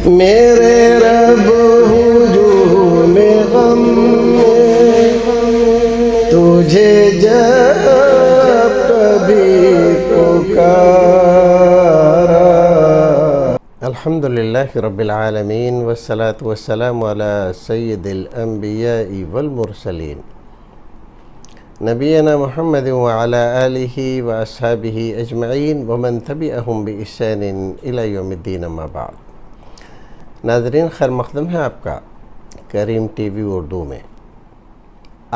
میرے رب ہجوم غم میں تجھے جب کبھی پکارا۔ الحمدللہ رب العالمین والصلاة والسلام علی سید الانبیاء والمرسلین نبینا محمد وعلی آلہ واصحابہ اجمعین ومن تبعہم بإحسان الی یوم الدین اما بعد۔ ناظرین، خیر مقدم ہے آپ کا کریم ٹی وی اردو میں۔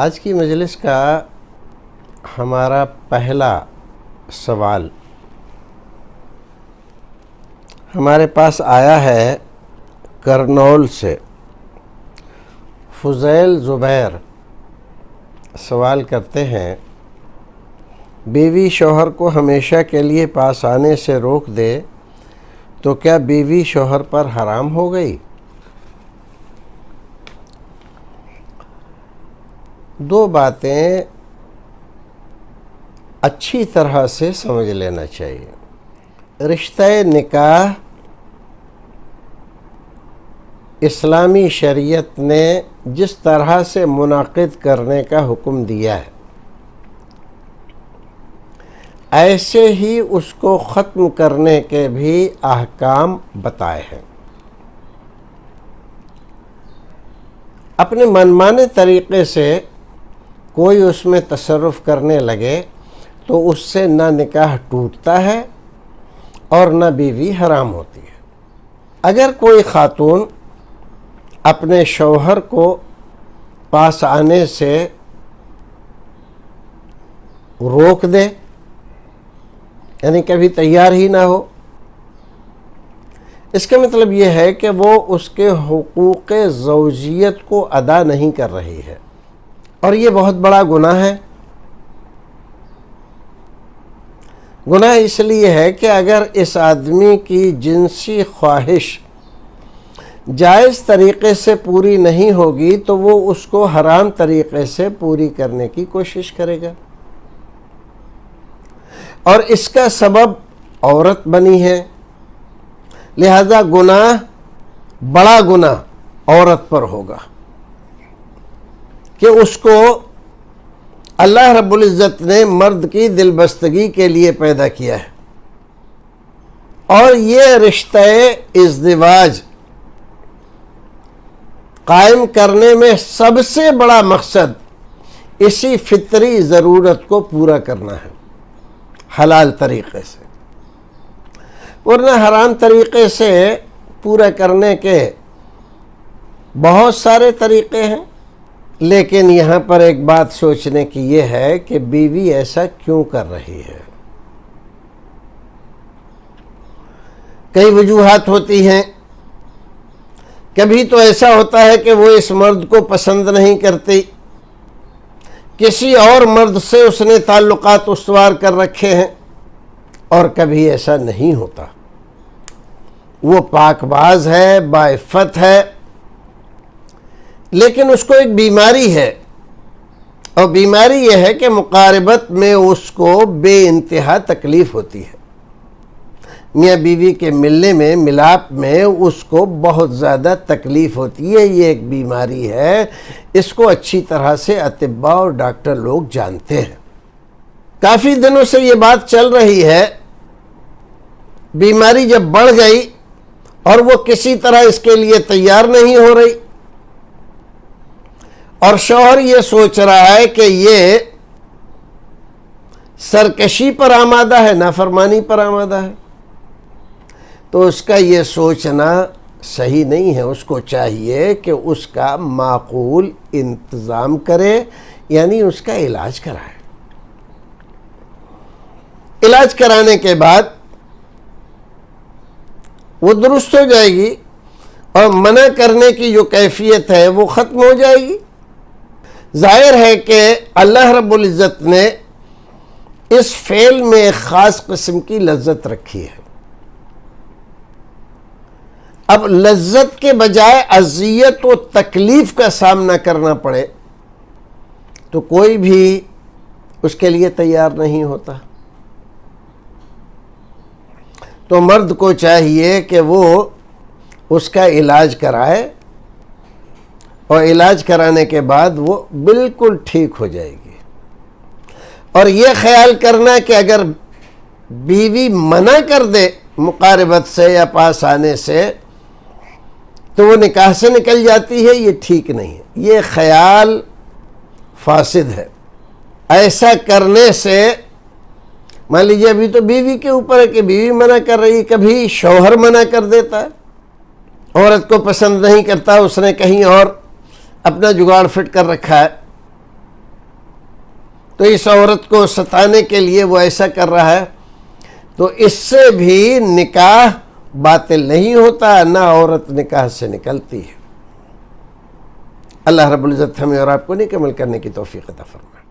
آج کی مجلس کا ہمارا پہلا سوال ہمارے پاس آیا ہے کرنول سے۔ فضیل زبیر سوال کرتے ہیں، بیوی شوہر کو ہمیشہ کے لیے پاس آنے سے روک دے تو کیا بیوی شوہر پر حرام ہو گئی؟ دو باتیں اچھی طرح سے سمجھ لینا چاہیے۔ رشتہ نکاح اسلامی شریعت نے جس طرح سے منعقد کرنے کا حکم دیا ہے، ایسے ہی اس کو ختم کرنے کے بھی احکام بتائے ہیں۔ اپنے منمانے طریقے سے کوئی اس میں تصرف کرنے لگے تو اس سے نہ نکاح ٹوٹتا ہے اور نہ بیوی حرام ہوتی ہے۔ اگر کوئی خاتون اپنے شوہر کو پاس آنے سے روک دے، یعنی کبھی تیار ہی نہ ہو، اس کا مطلب یہ ہے کہ وہ اس کے حقوق زوجیت کو ادا نہیں کر رہی ہے، اور یہ بہت بڑا گناہ ہے۔ گناہ اس لیے ہے کہ اگر اس آدمی کی جنسی خواہش جائز طریقے سے پوری نہیں ہوگی تو وہ اس کو حرام طریقے سے پوری کرنے کی کوشش کرے گا، اور اس کا سبب عورت بنی ہے، لہذا گناہ، بڑا گناہ عورت پر ہوگا کہ اس کو اللہ رب العزت نے مرد کی دل بستگی کے لیے پیدا کیا ہے، اور یہ رشتہ ازدواج قائم کرنے میں سب سے بڑا مقصد اسی فطری ضرورت کو پورا کرنا ہے حلال طریقے سے، ورنہ حرام طریقے سے پورا کرنے کے بہت سارے طریقے ہیں۔ لیکن یہاں پر ایک بات سوچنے کی یہ ہے کہ بیوی ایسا کیوں کر رہی ہے؟ کئی وجوہات ہوتی ہیں۔ کبھی تو ایسا ہوتا ہے کہ وہ اس مرد کو پسند نہیں کرتی، کسی اور مرد سے اس نے تعلقات استوار کر رکھے ہیں، اور کبھی ایسا نہیں ہوتا، وہ پاک باز ہے، باعفت ہے، لیکن اس کو ایک بیماری ہے، اور بیماری یہ ہے کہ مقاربت میں اس کو بے انتہا تکلیف ہوتی ہے۔ میاں بیوی کے ملنے میں، ملاپ میں اس کو بہت زیادہ تکلیف ہوتی ہے۔ یہ ایک بیماری ہے، اس کو اچھی طرح سے اطباء اور ڈاکٹر لوگ جانتے ہیں۔ کافی دنوں سے یہ بات چل رہی ہے، بیماری جب بڑھ گئی اور وہ کسی طرح اس کے لیے تیار نہیں ہو رہی، اور شوہر یہ سوچ رہا ہے کہ یہ سرکشی پر آمادہ ہے، نافرمانی پر آمادہ ہے، تو اس کا یہ سوچنا صحیح نہیں ہے۔ اس کو چاہیے کہ اس کا معقول انتظام کرے، یعنی اس کا علاج کرائے۔ علاج کرانے کے بعد وہ درست ہو جائے گی، اور منع کرنے کی جو کیفیت ہے وہ ختم ہو جائے گی۔ ظاہر ہے کہ اللہ رب العزت نے اس فعل میں ایک خاص قسم کی لذت رکھی ہے۔ اب لذت کے بجائے اذیت و تکلیف کا سامنا کرنا پڑے تو کوئی بھی اس کے لیے تیار نہیں ہوتا۔ تو مرد کو چاہیے کہ وہ اس کا علاج کرائے اور علاج کرانے کے بعد وہ بالکل ٹھیک ہو جائے گی۔ اور یہ خیال کرنا کہ اگر بیوی منع کر دے مقاربت سے یا پاس آنے سے تو وہ نکاح سے نکل جاتی ہے، یہ ٹھیک نہیں ہے، یہ خیال فاسد ہے۔ ایسا کرنے سے مان لیجیے ابھی تو بیوی کے اوپر ہے کہ بیوی منع کر رہی، کبھی شوہر منع کر دیتا ہے، عورت کو پسند نہیں کرتا، اس نے کہیں اور اپنا جگاڑ فٹ کر رکھا ہے، تو اس عورت کو ستانے کے لیے وہ ایسا کر رہا ہے، تو اس سے بھی نکاح باطل نہیں ہوتا، نہ عورت نکاح سے نکلتی ہے۔ اللہ رب العزت ہمیں اور آپ کو نیک عمل کرنے کی توفیق عطا فرمائے۔